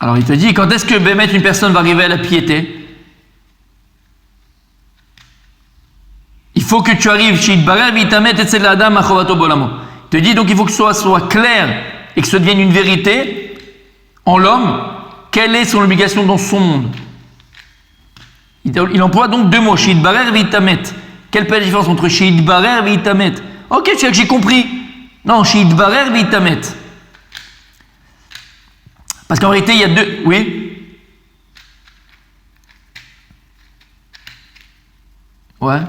Alors il te dit, quand est-ce que Bémet, une personne va arriver à la piété? Il faut que tu arrives chez Idbarer, Vitamet, etc. L'Adam, Achovato Bolamo. Il te dit donc il faut que ce soit clair et que ça devienne une vérité en l'homme. Quelle est son obligation dans son monde? Il emploie donc deux mots, chez Idbarer, Vitamet. Quelle peut être la différence entre chez Idbarer et Vitamet? Ok, j'ai compris. Non, chez Idbarer, Vitamet. Parce qu'en réalité, il y a deux. Oui? Ouais.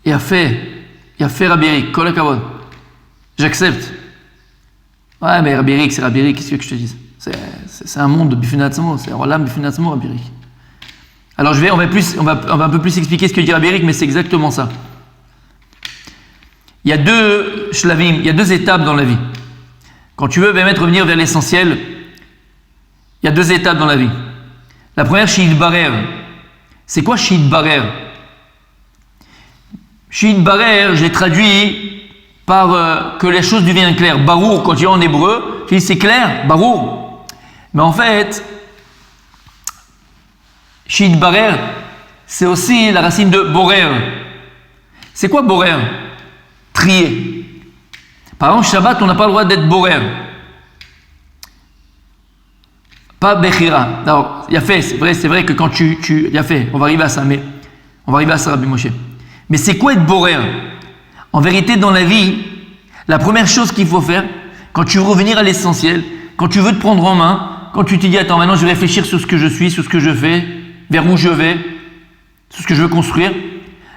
Il a fait Rabbi Eric, Kol HaKavod. J'accepte. Ouais, mais Rabbi Eric, c'est Rabbi Eric, qu'est-ce que je te dise? C'est un monde de Bifnei Atzmo, c'est un Olam Bifnei Atzmo, Rabbi Eric. Alors on va un peu plus expliquer ce que dit Rabbi Eric, mais c'est exactement ça. Il y a deux shlavim, il y a deux étapes dans la vie. Quand tu veux revenir vers l'essentiel, il y a deux étapes dans la vie. La première, Shid Barer. C'est quoi Shid Barer? Shid Barer, je l'ai traduit par que les choses deviennent claires. Barour, quand tu es en hébreu, tu dis c'est clair, Barour. Mais en fait, Shid Barer, c'est aussi la racine de Borer. C'est quoi Borer? Trier. Par exemple, Shabbat, on n'a pas le droit d'être Borer. Pas Bechira. Alors, c'est vrai que quand tu on va arriver à ça, mais on va arriver à ça, Rabbi Moshe. Mais c'est quoi être Borer? En vérité, dans la vie, la première chose qu'il faut faire, quand tu veux revenir à l'essentiel, quand tu veux te prendre en main, quand tu te dis, attends, maintenant je vais réfléchir sur ce que je suis, sur ce que je fais, vers où je vais, sur ce que je veux construire,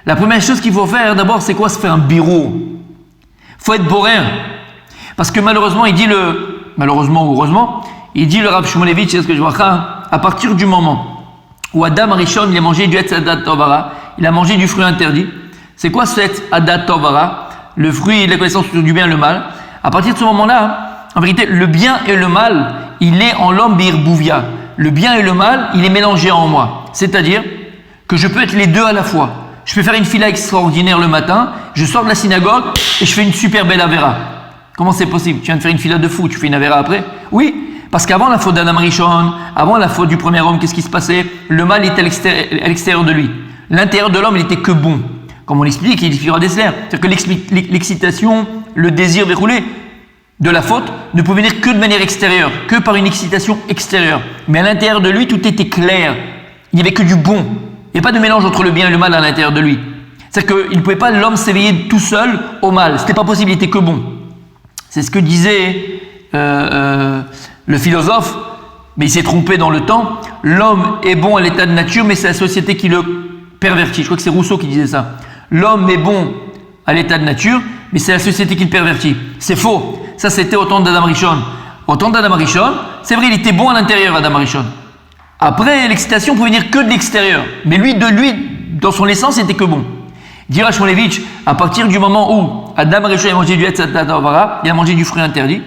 la première chose qu'il faut faire, d'abord, c'est quoi? Se faire un bureau. Il faut être Borer. Parce que malheureusement, malheureusement ou heureusement, il dit le Rav Shmulevitch, c'est ce que je vois là, à partir du moment où Adam Arishon, il a mangé du Etz Adat Tovara, il a mangé du fruit interdit. C'est quoi ce Etz Adat Tovara? Le fruit de la connaissance du bien et le mal. À partir de ce moment-là, en vérité, le bien et le mal, il est en l'homme Birbouvia. Le bien et le mal, il est mélangé en moi. C'est-à-dire que je peux être les deux à la fois. Je peux faire une fila extraordinaire le matin, je sors de la synagogue et je fais une super belle Avera. Comment c'est possible? Tu viens de faire une fila de fou, tu fais une Avera après? Oui, parce qu'avant la faute d'Adam Rishon, avant la faute du premier homme, qu'est-ce qui se passait? Le mal était à l'extérieur de lui. L'intérieur de l'homme, il était que bon. Comme on l'explique, il y aura des slers. C'est-à-dire que l'excitation, le désir déroulé de la faute ne pouvait venir que de manière extérieure, que par une excitation extérieure. Mais à l'intérieur de lui, tout était clair. Il n'y avait que du bon. Il n'y a pas de mélange entre le bien et le mal à l'intérieur de lui. C'est-à-dire qu'il ne pouvait pas l'homme s'éveiller tout seul au mal. Ce n'était pas possible, il n'était que bon. C'est ce que disait le philosophe, mais il s'est trompé dans le temps. L'homme est bon à l'état de nature, mais c'est la société qui le pervertit. Je crois que c'est Rousseau qui disait ça. L'homme est bon à l'état de nature, mais c'est la société qui le pervertit. C'est faux. Ça, c'était au temps d'Adam Rishon. Au temps d'Adam Rishon, c'est vrai, il était bon à l'intérieur, Adam Rishon. Après, l'excitation pouvait venir que de l'extérieur. Mais lui, dans son essence, il n'était que bon. Dira Shmulevitch, à partir du moment où Adam Rishon a mangé du Etz Adat Tovara, il a mangé du fruit interdit,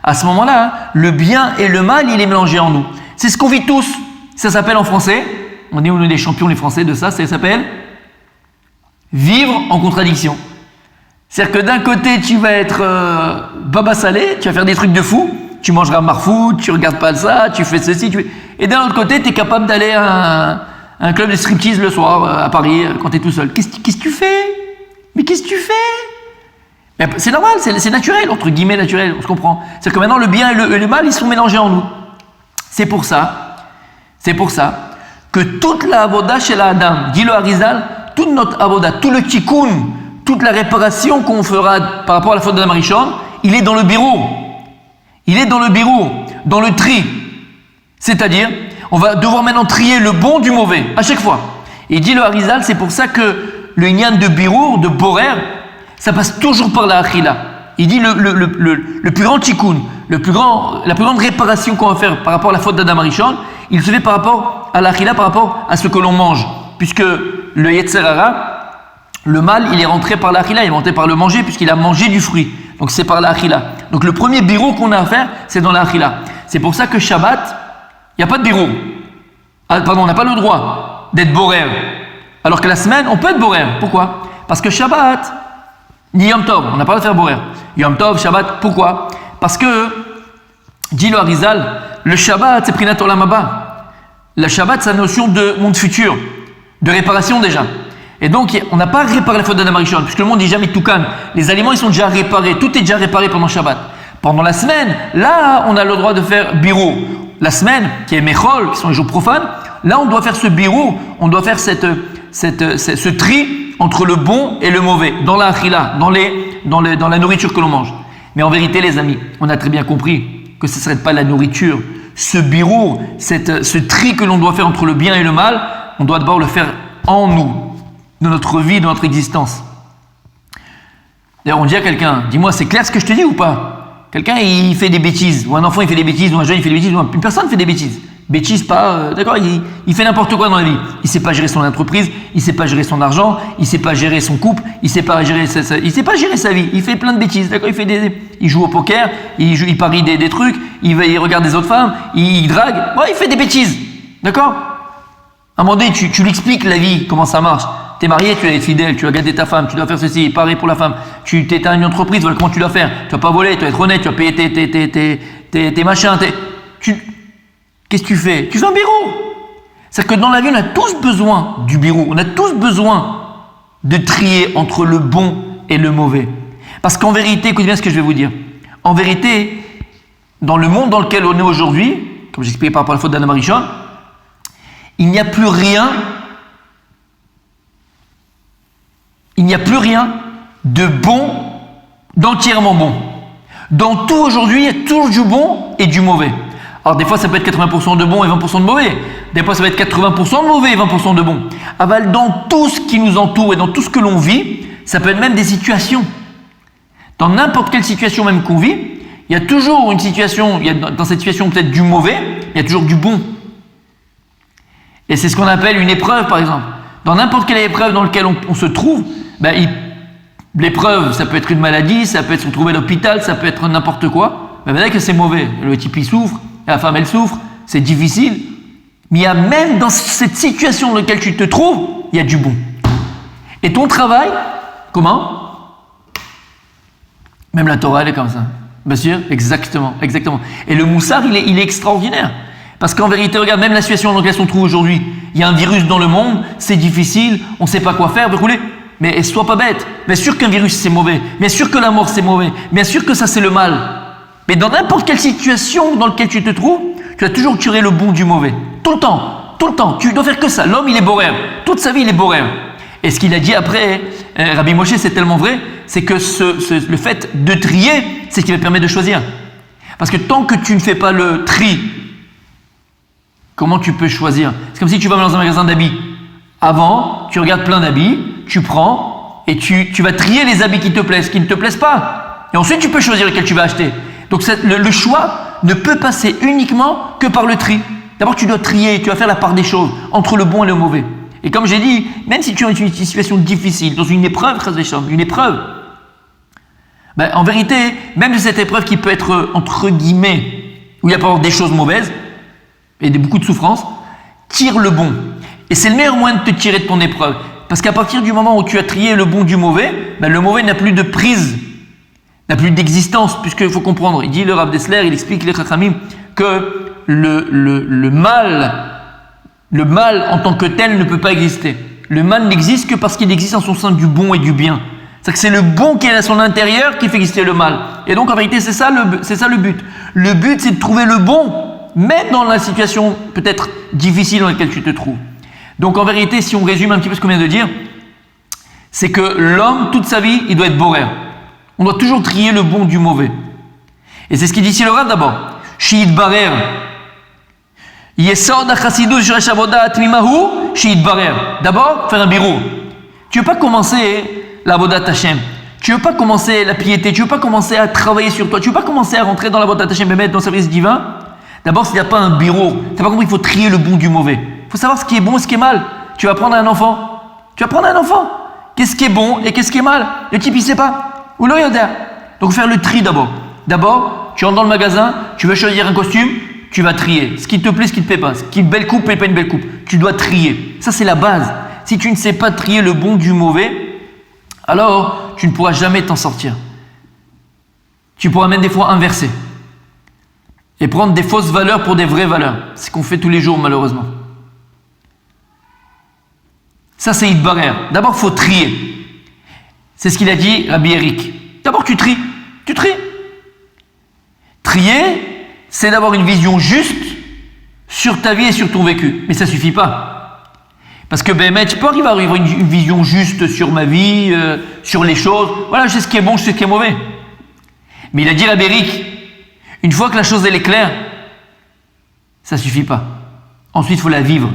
à ce moment-là, le bien et le mal, il est mélangé en nous. C'est ce qu'on vit tous. Ça s'appelle en français, on est des champions les Français de ça s'appelle vivre en contradiction. C'est-à-dire que d'un côté, tu vas être baba salé, tu vas faire des trucs de fou, tu mangeras marfout, tu regardes pas ça, tu fais ceci, et d'un autre côté, tu es capable d'aller à un club de striptease le soir à Paris quand tu es tout seul. Qu'est-ce que tu fais? Mais qu'est-ce que tu fais? Mais c'est normal, c'est naturel, entre guillemets naturel, on se comprend. C'est-à-dire que maintenant, le bien et le mal, ils sont mélangés en nous. C'est pour ça que toute la avoda chez la Adam, dit le Harizal, toute notre avoda, tout le tikkun, toute la réparation qu'on fera par rapport à la faute d'Adam Rishon, il est dans le bureau. Il est dans le bureau, dans le tri. C'est-à-dire, on va devoir maintenant trier le bon du mauvais, à chaque fois. Et dit le Harizal, c'est pour ça que le Inyan de Birour, de Borer, ça passe toujours par la Achila. Il dit le plus grand tikkun, la plus grande réparation qu'on va faire par rapport à la faute d'Adam Rishon, il se fait par rapport à la Achila, par rapport à ce que l'on mange. Puisque le Yetzer Hara, le mal, il est rentré par la Achila, il est rentré par le manger, puisqu'il a mangé du fruit. Donc c'est par la Achila. Donc le premier bureau qu'on a à faire, c'est dans la Achila. C'est pour ça que Shabbat, il n'y a pas de bureau. On n'a pas le droit d'être Borer. Alors que la semaine, on peut être Borer. Pourquoi? Parce que Shabbat, ni Yom Tov, on n'a pas le droit de faire Borer. Yom Tov, Shabbat, pourquoi? Parce que, dit le Harizal, le Shabbat, c'est Prinat Olam Haba. Le Shabbat, c'est la notion de monde futur, de réparation déjà. Et donc, on n'a pas réparé la faute d'Adam Arishon, puisque le monde n'est jamais toucan. Les aliments, ils sont déjà réparés. Tout est déjà réparé pendant Shabbat. Pendant la semaine, là, on a le droit de faire birou. La semaine, qui est Mechol, qui sont les jours profanes, là, on doit faire ce birou, on doit faire ce tri entre le bon et le mauvais, dans la achila, dans la nourriture que l'on mange. Mais en vérité, les amis, on a très bien compris que ce ne serait pas la nourriture. Ce birou, ce tri que l'on doit faire entre le bien et le mal, on doit d'abord le faire en nous, de notre vie, de notre existence. D'ailleurs, on dit à quelqu'un, dis-moi, c'est clair ce que je te dis ou pas? Quelqu'un, il fait des bêtises, ou un enfant, il fait des bêtises, ou un jeune, il fait des bêtises, ou une personne fait des bêtises. Bêtises, pas, d'accord, il fait n'importe quoi dans la vie. Il ne sait pas gérer son entreprise, il ne sait pas gérer son argent, il ne sait pas gérer son couple, il ne sait pas gérer sa vie. Il fait plein de bêtises, d'accord, il joue au poker, il parie des trucs, il regarde des autres femmes, il drague, ouais, il fait des bêtises, d'accord. À un moment donné, tu lui expliques la vie, comment ça marche. T'es marié, tu dois être fidèle, tu dois garder ta femme, tu dois faire ceci, pareil pour la femme. Tu t'es une entreprise, voilà comment tu dois faire. Tu dois pas voler, tu dois être honnête, tu dois payer tes machins. Qu'est-ce que tu fais? Tu fais un bureau. C'est-à-dire que dans la vie, on a tous besoin du bureau. On a tous besoin de trier entre le bon et le mauvais. Parce qu'en vérité, écoutez bien ce que je vais vous dire. En vérité, dans le monde dans lequel on est aujourd'hui, comme j'expliquais par rapport à la faute d'Adam Arishon, il n'y a plus rien de bon, d'entièrement bon. Dans tout aujourd'hui, il y a toujours du bon et du mauvais. Alors des fois, ça peut être 80% de bon et 20% de mauvais. Des fois, ça va être 80% de mauvais et 20% de bon. Aval, dans tout ce qui nous entoure et dans tout ce que l'on vit, ça peut être même des situations. Dans n'importe quelle situation même qu'on vit, il y a toujours une situation, dans cette situation peut-être du mauvais, il y a toujours du bon. Et c'est ce qu'on appelle une épreuve, par exemple. Dans n'importe quelle épreuve dans laquelle on se trouve, l'épreuve, ça peut être une maladie, ça peut être se retrouver à l'hôpital, ça peut être n'importe quoi. Mais bien que c'est mauvais. Le type, il souffre, la femme, elle souffre, c'est difficile. Mais il y a même dans cette situation dans laquelle tu te trouves, il y a du bon. Et ton travail, comment? Même la Torah, elle est comme ça. Bien sûr, exactement. Et le moussard, il est extraordinaire. Parce qu'en vérité, regarde, même la situation dans laquelle on se trouve aujourd'hui, il y a un virus dans le monde, c'est difficile, on ne sait pas quoi faire, mais sois pas bête. Bien sûr qu'un virus c'est mauvais, bien sûr que la mort c'est mauvais, bien sûr que ça c'est le mal. Mais dans n'importe quelle situation dans laquelle tu te trouves, tu vas toujours tirer le bon du mauvais. Tout le temps, tu dois faire que ça. L'homme il est boréen, toute sa vie il est boréen. Et ce qu'il a dit après, Rabbi Moshe, c'est tellement vrai, c'est que le fait de trier, c'est ce qui va te permettre de choisir. Parce que tant que tu ne fais pas le tri, comment tu peux choisir? C'est comme si tu vas dans un magasin d'habits. Avant, tu regardes plein d'habits, tu prends et tu vas trier les habits qui te plaisent, qui ne te plaisent pas. Et ensuite, tu peux choisir lequel tu vas acheter. Donc le choix ne peut passer uniquement que par le tri. D'abord, tu dois trier, tu vas faire la part des choses entre le bon et le mauvais. Et comme j'ai dit, même si tu es dans une situation difficile, dans une épreuve, en vérité, même de cette épreuve qui peut être, entre guillemets, où il y a pas avoir des choses mauvaises, et beaucoup de souffrance, tire le bon. Et c'est le meilleur moyen de te tirer de ton épreuve. Parce qu'à partir du moment où tu as trié le bon du mauvais, le mauvais n'a plus de prise, n'a plus d'existence, puisqu'il faut comprendre, il dit le Rav Dessler, il explique les Chachamim, que le mal en tant que tel ne peut pas exister. Le mal n'existe que parce qu'il existe en son sein du bon et du bien. C'est-à-dire que c'est le bon qui est à son intérieur qui fait exister le mal. Et donc en vérité, c'est ça le but. Le but, c'est de trouver le bon, même dans la situation peut-être difficile dans laquelle tu te trouves. Donc en vérité, si on résume un petit peu ce qu'on vient de dire, c'est que l'homme, toute sa vie, il doit être boréen. On doit toujours trier le bon du mauvais. Et c'est ce qu'il dit ici le Rav d'abord. Shi'it barer. Yesod hachassidut shresh avoda tmimahu shi'it barer. D'abord, faire un bureau. Tu ne veux pas commencer l'avodat Hashem. Tu ne veux pas commencer la piété. Tu ne veux pas commencer à travailler sur toi. Tu ne veux pas commencer à rentrer dans l'avodat Hashem et mettre dans le service divin. D'abord, s'il n'y a pas un bureau, tu n'as pas compris qu'il faut trier le bon du mauvais. Il faut savoir ce qui est bon et ce qui est mal. Tu vas prendre un enfant. Qu'est-ce qui est bon et qu'est-ce qui est mal? Le type, il ne sait pas. Ou le yoda. Donc, faire le tri d'abord. D'abord, tu rentres dans le magasin, tu veux choisir un costume, tu vas trier. Ce qui te plaît, ce qui ne te plaît pas. Ce qui est une belle coupe et pas une belle coupe. Tu dois trier. Ça, c'est la base. Si tu ne sais pas trier le bon du mauvais, alors tu ne pourras jamais t'en sortir. tu pourras même des fois inverser et prendre des fausses valeurs pour des vraies valeurs. C'est ce qu'on fait tous les jours malheureusement. Ça c'est Idbarer. D'abord il faut trier. C'est ce qu'il a dit Rabbi Eric. D'abord tu tries. Trier, c'est d'avoir une vision juste sur ta vie et sur ton vécu. Mais ça ne suffit pas. Parce que je peux arriver à avoir une vision juste sur ma vie, sur les choses. Voilà, je sais ce qui est bon, je sais ce qui est mauvais. Mais il a dit Rabbi Eric, une fois que la chose elle est claire, ça ne suffit pas. Ensuite, il faut la vivre.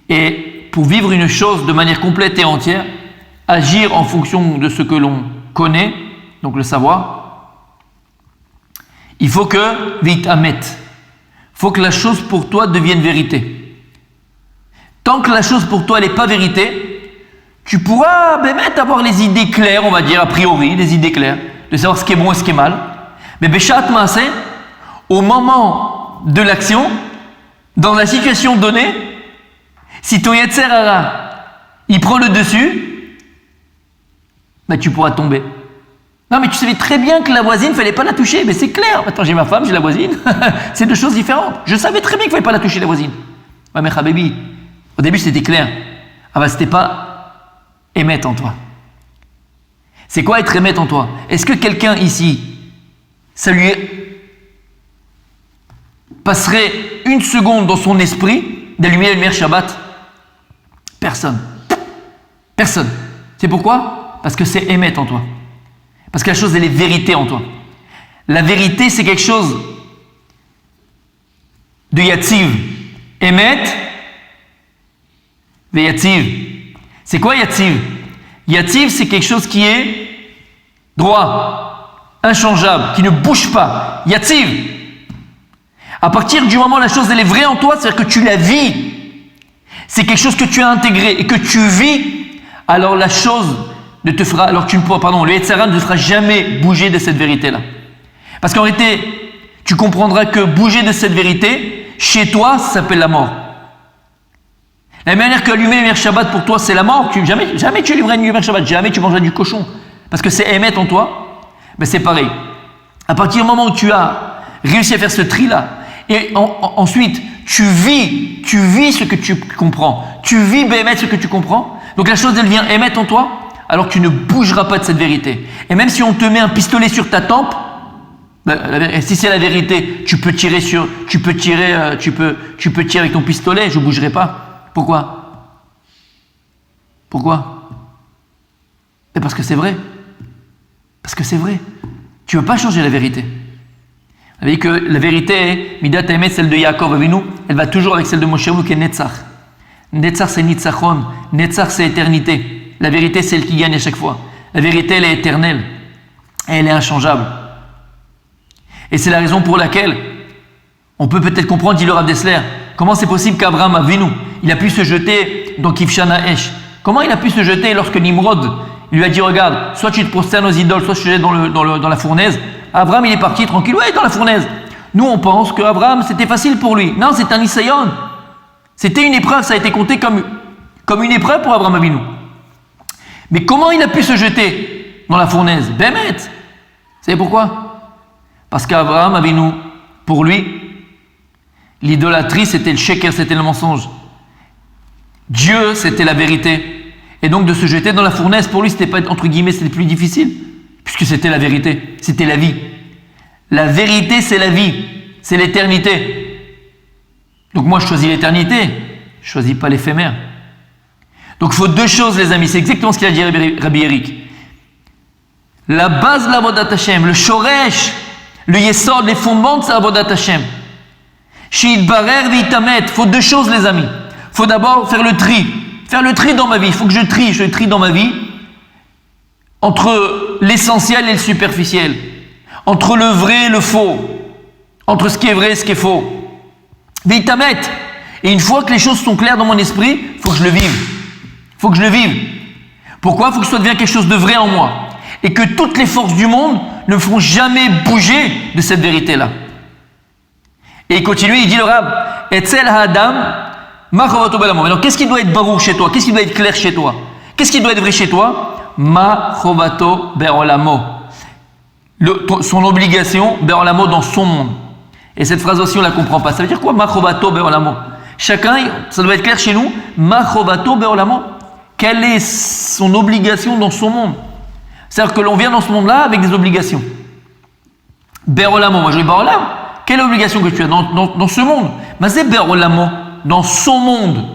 Et pour vivre une chose de manière complète et entière, agir en fonction de ce que l'on connaît, donc le savoir, il faut que, vite amet, faut que la chose pour toi devienne vérité. Tant que la chose pour toi n'est pas vérité, tu pourras avoir les idées claires, on va dire, a priori, les idées claires, de savoir ce qui est bon et ce qui est mal. Mais Beshat Maaseh, au moment de l'action, dans la situation donnée, si ton Yetzer Hara, il prend le dessus, tu pourras tomber. Non, mais tu savais très bien que la voisine, il ne fallait pas la toucher. Mais c'est clair. Attends, j'ai ma femme, j'ai la voisine. C'est deux choses différentes. Je savais très bien qu'il ne fallait pas la toucher, la voisine. Ouais, mais Habibi, au début, c'était clair. C'était pas émettre en toi. C'est quoi être émettre en toi? Est-ce que quelqu'un ici, ça lui passerait une seconde dans son esprit d'allumer la lumière Shabbat? Personne. Personne. C'est pourquoi? Parce que c'est émettre en toi. Parce que la chose, elle est vérité en toi. La vérité, c'est quelque chose de Yatziv. Emet, ve Yatziv. C'est quoi Yatziv? Yatziv, c'est quelque chose qui est droit, inchangeable, qui ne bouge pas. Yatziv. À partir du moment où la chose, elle est vraie en toi, c'est-à-dire que tu la vis. C'est quelque chose que tu as intégré et que tu vis, alors la chose ne te fera, alors tu ne pourras, le Yetzer Hara ne te fera jamais bouger de cette vérité-là. Parce qu'en réalité, tu comprendras que bouger de cette vérité, chez toi, ça s'appelle la mort. La manière qu'allumer la lumière Shabbat pour toi, c'est la mort. Jamais tu allumeras une lumière Shabbat, jamais tu mangeras du cochon. Parce que c'est émettre en toi, mais c'est pareil. À partir du moment où tu as réussi à faire ce tri-là, et ensuite, tu vis ce que tu comprends. Tu vis ce que tu comprends. Donc la chose, elle vient émettre en toi, alors tu ne bougeras pas de cette vérité. Et même si on te met un pistolet sur ta tempe, si c'est la vérité, tu peux tirer avec ton pistolet, je ne bougerai pas. Pourquoi? Parce que c'est vrai. Parce que c'est vrai. Tu ne veux pas changer la vérité. Vous savez que la vérité, Midat Haemet, celle de Yaakov Avinu, elle va toujours avec celle de Moshe Rabbeinu qui est Netzach. Netzach c'est Nitzachon, Netzach c'est éternité. La vérité, c'est elle qui gagne à chaque fois. La vérité, elle est éternelle. Et elle est inchangeable. Et c'est la raison pour laquelle on peut peut-être comprendre, dit le Rav Dessler, comment c'est possible qu'Abraham Avinu, il a pu se jeter dans Kivshana Esh. Comment il a pu se jeter lorsque Nimrod il lui a dit, regarde, soit tu te prosternes aux idoles, soit tu te jettes dans la fournaise. Abraham, il est parti tranquille, ouais, dans la fournaise. Nous, on pense qu'Abraham, c'était facile pour lui. Non, c'est un Nisayon. C'était une épreuve, ça a été compté comme une épreuve pour Abraham Avinu. Mais comment il a pu se jeter dans la fournaise? Bémet. Vous savez pourquoi? Parce qu'Abraham Avinu, pour lui, l'idolâtrie, c'était le sheker, c'était le mensonge. Dieu, c'était la vérité. Et donc de se jeter dans la fournaise, pour lui, c'était pas, entre guillemets, c'était plus difficile, puisque c'était la vérité, c'était la vie. La vérité, c'est la vie, c'est l'éternité. Donc moi, je choisis l'éternité, je ne choisis pas l'éphémère. Donc il faut deux choses, les amis, c'est exactement ce qu'il a dit Rabbi Eric. La base de l'Avodat Hashem, le shoresh, le yesod, les fondements de l'Avodat Hashem. Sheitbarer v'itamet, il faut deux choses, les amis. Il faut d'abord faire le tri. Faire le tri dans ma vie. Il faut que je trie dans ma vie entre l'essentiel et le superficiel, entre le vrai et le faux, entre ce qui est vrai et ce qui est faux. Vitamet. Et une fois que les choses sont claires dans mon esprit, il faut que je le vive. Il faut que je le vive. Pourquoi? Il faut que ça devienne quelque chose de vrai en moi. Et que toutes les forces du monde ne me feront jamais bouger de cette vérité-là. Et il continue, il dit le Rav, Etzel Ha'adam, alors, qu'est-ce qui doit être barour chez toi? Qu'est-ce qui doit être clair chez toi? Qu'est-ce qui doit être vrai chez toi? Ma chovato be'olamo. son obligation, Be'olamo, dans son monde. Et cette phrase aussi, on ne la comprend pas. Ça veut dire quoi, Machovato Be'olamo? Chacun, ça doit être clair chez nous, Machovato Be'olamo. Quelle est son obligation dans son monde? C'est-à-dire que l'on vient dans ce monde-là avec des obligations. Be'olamo, moi je dis Be'olam. Quelle obligation que tu as dans ce monde? Mais c'est Be'olamo, dans son monde.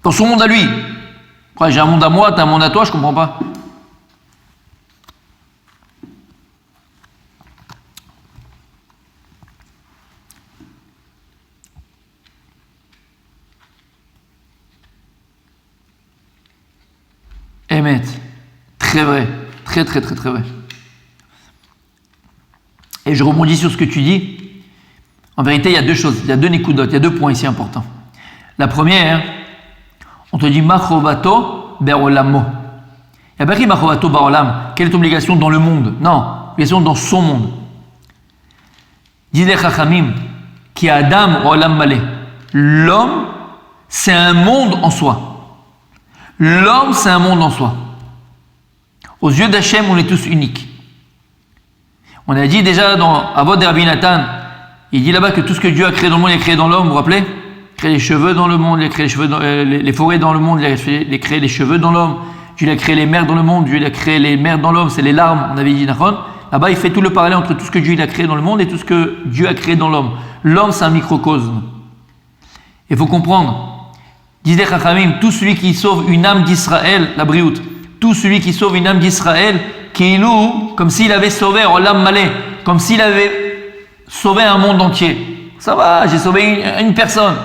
Dans son monde à lui. Quoi, j'ai un monde à moi, tu as un monde à toi, je ne comprends pas. Emet, très vrai, très vrai. Et je rebondis sur ce que tu dis. En vérité, il y a deux choses, il y a deux nekudotes, il y a 2 points ici importants. La première, on te dit Machovato Be'olamo. Il n'y a pas écrit Machovato Be'olam. Quelle est ton obligation dans le monde? Non, obligation dans son monde. Disent les Chachamim, qui a Adam Olam Malé. L'homme, c'est un monde en soi. L'homme, c'est un monde en soi. Aux yeux d'Hachem, on est tous uniques. On a dit déjà dans Avot de Rabbi Nathan, il dit là-bas que tout ce que Dieu a créé dans le monde, il a créé dans l'homme, vous vous rappelez? Il a créé les cheveux dans le monde, il a créé les forêts dans le monde, il a créé les cheveux dans l'homme. Dieu a créé les mers dans le monde, Dieu a créé les mers dans l'homme, c'est les larmes, on avait dit Nachon. Là-bas, il fait tout le parallèle entre tout ce que Dieu a créé dans le monde et tout ce que Dieu a créé dans l'homme. L'homme, c'est un microcosme. Il faut comprendre. Disait Chachamim, tout celui qui sauve une âme d'Israël, la brioute, tout celui qui sauve une âme d'Israël, qui est loup, comme s'il avait sauvé Olam Malé, comme s'il avait sauvé un monde entier. Ça va, j'ai sauvé une personne.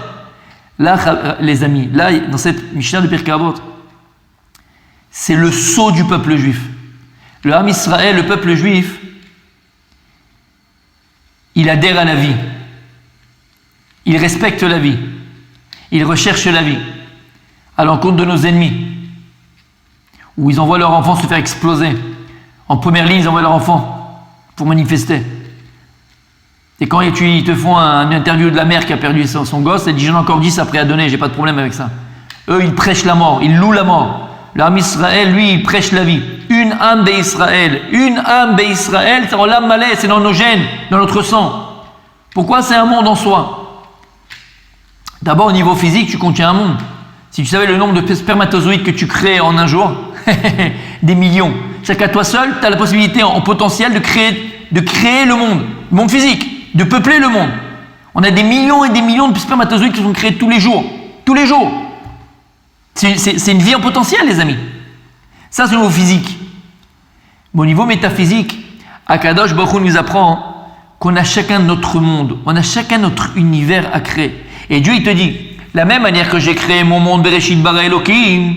Là, les amis, là, dans cette Mishnah de Pirkei Avot, c'est le sceau du peuple juif. Le âme Israël, le peuple juif, il adhère à la vie. Il respecte la vie. Ils recherchent la vie à l'encontre de nos ennemis, où ils envoient leurs enfants se faire exploser. En première ligne, ils envoient leurs enfants pour manifester. Et quand ils te font une interview de la mère qui a perdu son gosse, elle dit j'en ai encore 10 après à donner, j'ai pas de problème avec ça. Eux, ils prêchent la mort, ils louent la mort. L'âme Israël, lui, il prêche la vie. Une âme d'Israël, c'est Olam Malé, c'est dans nos gènes, dans notre sang. Pourquoi? C'est un monde en soi. D'abord, au niveau physique, tu contiens un monde. Si tu savais le nombre de spermatozoïdes que tu crées en un jour, des millions. Chacun toi seul, tu as la possibilité en potentiel de créer le monde physique, de peupler le monde. On a des millions et des millions de spermatozoïdes qui sont créés tous les jours. Tous les jours. C'est une vie en potentiel, les amis. Ça, c'est au niveau physique. Mais au niveau métaphysique, Akadosh Baruch Hu nous apprend qu'on a chacun notre monde, on a chacun notre univers à créer. Et Dieu, il te dit, la même manière que j'ai créé mon monde Bereshit bara Elohim,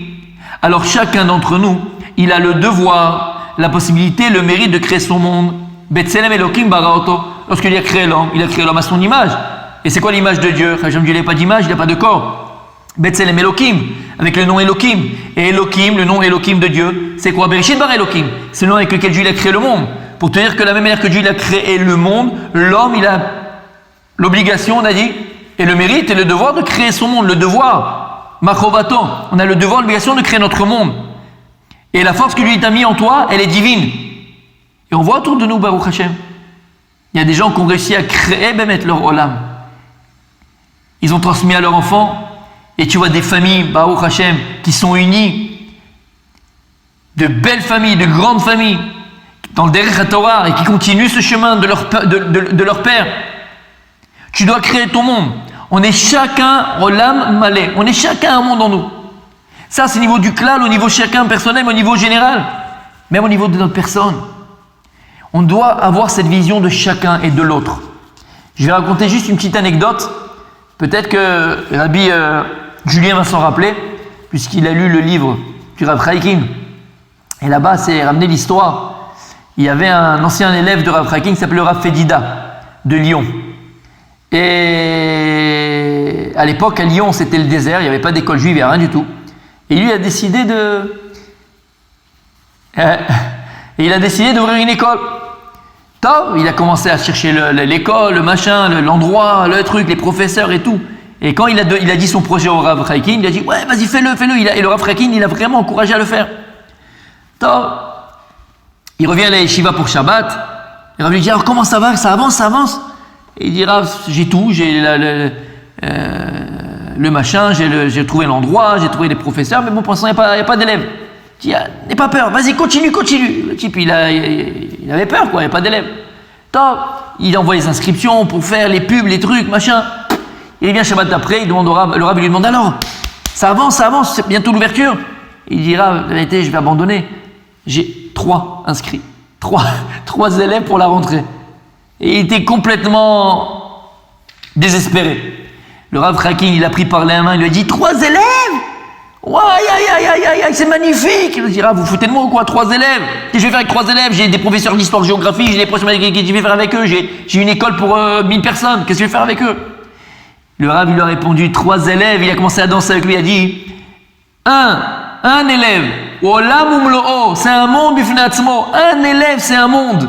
alors chacun d'entre nous, il a le devoir, la possibilité, le mérite de créer son monde. Betselem Elohim bara oto. Lorsqu'il a créé l'homme à son image. Et c'est quoi l'image de Dieu? Dieu, il n'a pas d'image, il n'a pas de corps. Betselem Elohim, avec le nom Elohim. Et Elohim, le nom Elohim de Dieu, c'est quoi? Bereshit bara Elohim. C'est le nom avec lequel Dieu a créé le monde. Pour te dire que de la même manière que Dieu a créé le monde, l'homme, il a l'obligation, on a dit, et le mérite et le devoir de créer son monde. Le devoir, Machovato, on a le devoir, l'obligation de créer notre monde. Et la force que lui t'a mis en toi, elle est divine. Et on voit autour de nous, Baruch Hashem, il y a des gens qui ont réussi à créer leur Olam. Ils ont transmis à leurs enfants, et tu vois des familles, Baruch Hashem, qui sont unies, de belles familles, de grandes familles, dans le Derech HaTorah, et qui continuent ce chemin de leur père. Tu dois créer ton monde. On est chacun Olam Malé. On est chacun un monde en nous. Ça, c'est au niveau du klal, au niveau chacun personnel, au niveau général. Même au niveau de notre personne. On doit avoir cette vision de chacun et de l'autre. Je vais raconter juste une petite anecdote. Peut-être que Rabbi Julien va s'en rappeler, puisqu'il a lu le livre du Rav Chaikin. Et là-bas, c'est ramené l'histoire. Il y avait un ancien élève de Rav Chaikin qui s'appelait Rav Fedida, de Lyon. Et à l'époque, à Lyon, c'était le désert, il n'y avait pas d'école juive, il n'y avait rien du tout. Et lui a décidé d'ouvrir une école. Top, il a commencé à chercher l'école, le machin, l'endroit, le truc, les professeurs et tout. Et quand il a dit son projet au Rav Chaikin, il a dit ouais, vas-y, fais-le. Et le Rav Chaikin, il a vraiment encouragé à le faire. Top. Il revient à la yeshiva pour Shabbat. Le Rav lui dit, alors comment ça va? Ça avance? Et il dit, Rav, j'ai tout, j'ai le machin, j'ai trouvé l'endroit, j'ai trouvé les professeurs, mais bon, pour l'instant, il n'y a pas d'élèves. Il dit, n'aie pas peur, vas-y, continue. Le type, il avait peur, quoi, il n'y a pas d'élèves. Il envoie les inscriptions pour faire les pubs, les trucs, machin. Il revient Shabbat d'après, il demande au Rav, le Rav lui demande, alors, ça avance, c'est bientôt l'ouverture. Il dit, Rav, la vérité, je vais abandonner. J'ai 3 inscrits, 3 élèves pour la rentrée. Et il était complètement désespéré. Le Rav Chakin, il a pris par la main, il lui a dit 3 élèves? Ouais, aïe, c'est magnifique. Il lui dit, Rav, vous foutez de moi ou quoi? 3 élèves? Qu'est-ce que je vais faire avec 3 élèves? J'ai des professeurs d'histoire-géographie, j'ai des professeurs qu'est-ce que je vais faire avec eux? J'ai une école pour 1000 personnes, qu'est-ce que je vais faire avec eux? Le Rav, il lui a répondu 3 élèves, il a commencé à danser avec lui, il a dit un élève, Olam umlo'o, c'est un monde, un élève, c'est un monde.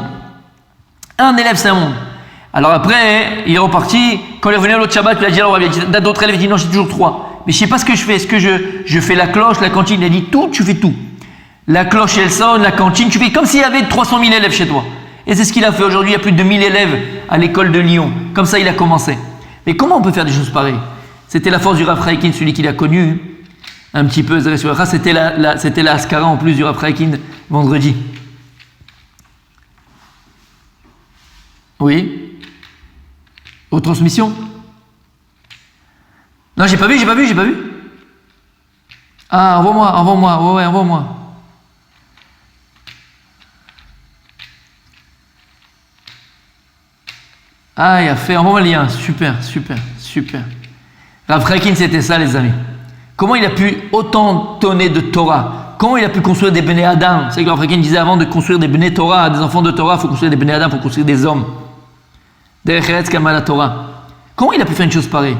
Alors après, il est reparti. Quand il est revenu à l'autre Shabbat, il a dit, alors, il y a d'autres élèves, il a dit, non, j'ai toujours 3. Mais je ne sais pas ce que je fais. Est-ce que je fais la cloche, la cantine? Il a dit, tout, tu fais tout. La cloche, elle sonne, la cantine, tu fais comme s'il y avait 300 000 élèves chez toi. Et c'est ce qu'il a fait aujourd'hui. Il y a plus de 1000 élèves à l'école de Lyon. Comme ça, il a commencé. Mais comment on peut faire des choses pareilles? C'était la force du Rav Chakin, celui qu'il a connu. Un petit peu, c'était la Askara en plus du Rav Chakin vendredi. Oui. Retransmission? Non, j'ai pas vu. Ah, envoie-moi. Ouais, envoie-moi. Ah, il a fait, envoie-moi le lien. Super. Rav Chakin, c'était ça, les amis. Comment il a pu autant donner de Torah? Comment il a pu construire des Bnei Adam? C'est que Rav Chakin disait, avant de construire des Bnei Torah, des enfants de Torah, il faut construire des Bnei Adam, il faut construire des hommes. Derech Eretz Kamal Torah. Comment il a pu faire une chose pareille?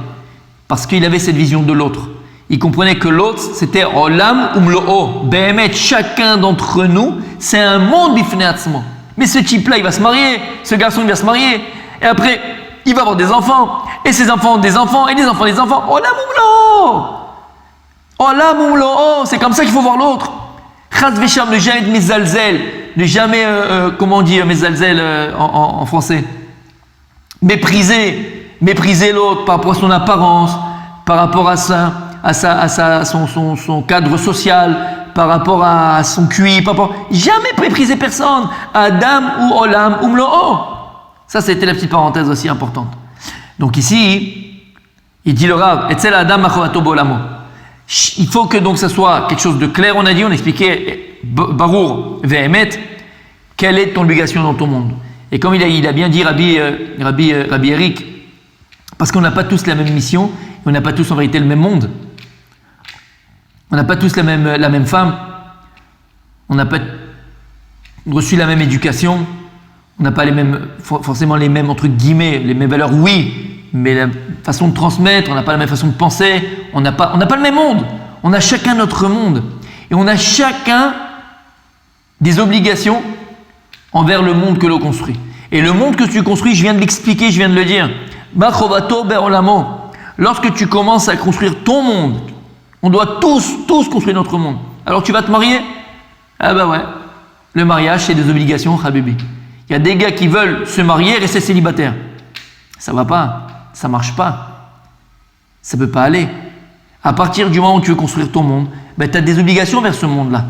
Parce qu'il avait cette vision de l'autre. Il comprenait que l'autre, c'était Olam Umlo'o. Behemet, chacun d'entre nous, c'est un monde bifnei atzmo. Mais ce type-là, il va se marier. Ce garçon, il va se marier. Et après, il va avoir des enfants. Et ses enfants, des enfants. Et des enfants, des enfants. Olam Umlo'o. C'est comme ça qu'il faut voir l'autre. Chaz vesham, ne jamais être mezalzel. Ne jamais, comment on dit mezalzel en français? Mépriser l'autre par rapport à son apparence, par rapport à son cadre social, par rapport à son QI, jamais mépriser personne. Adam ou Olam Umlo'o. Ça, c'était la petite parenthèse aussi importante. Donc ici, il dit le Rav, Etzel Adam Machovato Bolamo. Il faut que donc ça soit quelque chose de clair. On a dit, on expliquait Barour Vehemet, quelle est ton obligation dans ton monde. Et comme il a bien dit Rabbi Eric, parce qu'on n'a pas tous la même mission, on n'a pas tous en vérité le même monde. On n'a pas tous la même femme, on n'a pas reçu la même éducation, on n'a pas forcément les mêmes, entre guillemets, les mêmes valeurs, oui, mais la façon de transmettre, on n'a pas la même façon de penser, on n'a pas le même monde. On a chacun notre monde. Et on a chacun des obligations envers le monde que l'on construit. Et le monde que tu construis, je viens de l'expliquer, je viens de le dire. Lorsque tu commences à construire ton monde, on doit tous construire notre monde. Alors tu vas te marier? Ah bah ouais, le mariage c'est des obligations, habibi. Il y a des gars qui veulent se marier et rester célibataires. Ça va pas, ça marche pas. Ça peut pas aller. À partir du moment où tu veux construire ton monde, ben, tu as des obligations vers ce monde-là.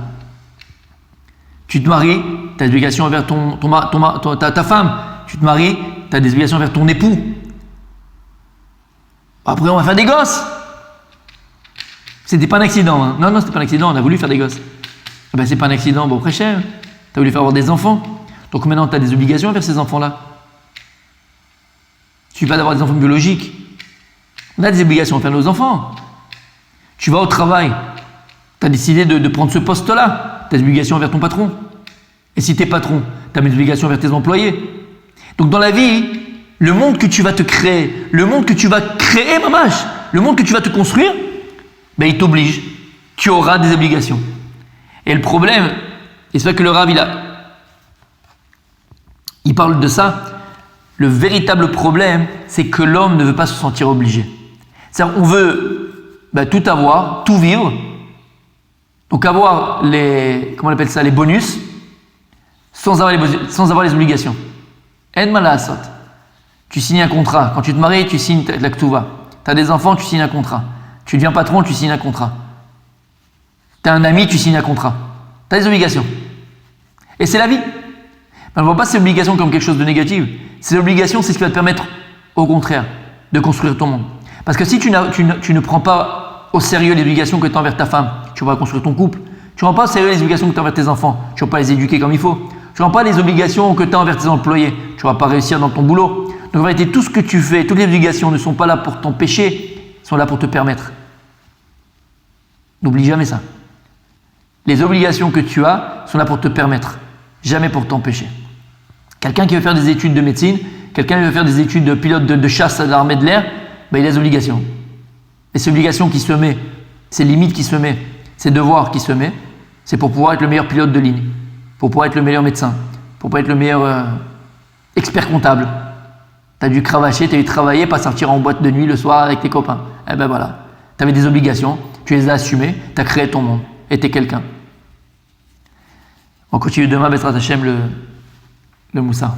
Tu te maries, tu as des obligations envers ta femme. Tu te maries, tu as des obligations envers ton époux. Après, on va faire des gosses. C'était pas un accident. Hein. Non, c'était pas un accident, on a voulu faire des gosses. Ben, c'est pas un accident, bon, très cher. Tu as voulu faire avoir des enfants. Donc maintenant, tu as des obligations envers ces enfants-là. Il ne suffit pas d'avoir des enfants biologiques. On a des obligations envers nos enfants. Tu vas au travail. Tu as décidé de prendre ce poste-là. Tu as des obligations envers ton patron. Et si tu es patron, tu as des obligations envers tes employés. Donc dans la vie, le monde que tu vas te créer, le monde que tu vas créer, mamache, le monde que tu vas te construire, ben, il t'oblige. Tu auras des obligations. Et le problème, et c'est vrai que le Rav, il parle de ça, le véritable problème, c'est que l'homme ne veut pas se sentir obligé. C'est-à-dire, on veut tout avoir, tout vivre, donc avoir les bonus, sans avoir les obligations. En malasot. Tu signes un contrat. Quand tu te maries, tu signes la ktuva. Tu as des enfants, tu signes un contrat. Tu deviens patron, tu signes un contrat. Tu as un ami, tu signes un contrat. Tu as des obligations. Et c'est la vie. Mais on ne voit pas ces obligations comme quelque chose de négatif. Ces obligations, c'est ce qui va te permettre, au contraire, de construire ton monde. Parce que si tu ne prends pas au sérieux les obligations que tu as envers ta femme, tu vas construire ton couple. Tu ne prends pas au sérieux les obligations que tu as envers tes enfants, tu ne vas pas les éduquer comme il faut. Tu ne prends pas les obligations que tu as envers tes employés, tu ne vas pas réussir dans ton boulot. Donc en réalité, tout ce que tu fais, toutes les obligations ne sont pas là pour t'empêcher, sont là pour te permettre. N'oublie jamais ça. Les obligations que tu as sont là pour te permettre, jamais pour t'empêcher. Quelqu'un qui veut faire des études de médecine, quelqu'un qui veut faire des études de pilote de chasse à l'armée de l'air, ben il a des obligations. Et ces obligations qui se met, ces limites qui se met, ces devoirs qui se met, c'est pour pouvoir être le meilleur pilote de ligne, pour pouvoir être le meilleur médecin, pour pouvoir être le meilleur expert comptable. Tu as dû cravacher, tu as dû travailler, pas sortir en boîte de nuit le soir avec tes copains. Eh ben voilà, tu avais des obligations, tu les as assumées, tu as créé ton monde, et tu es quelqu'un. On continue demain, Bezrat Hashem, le Moussa.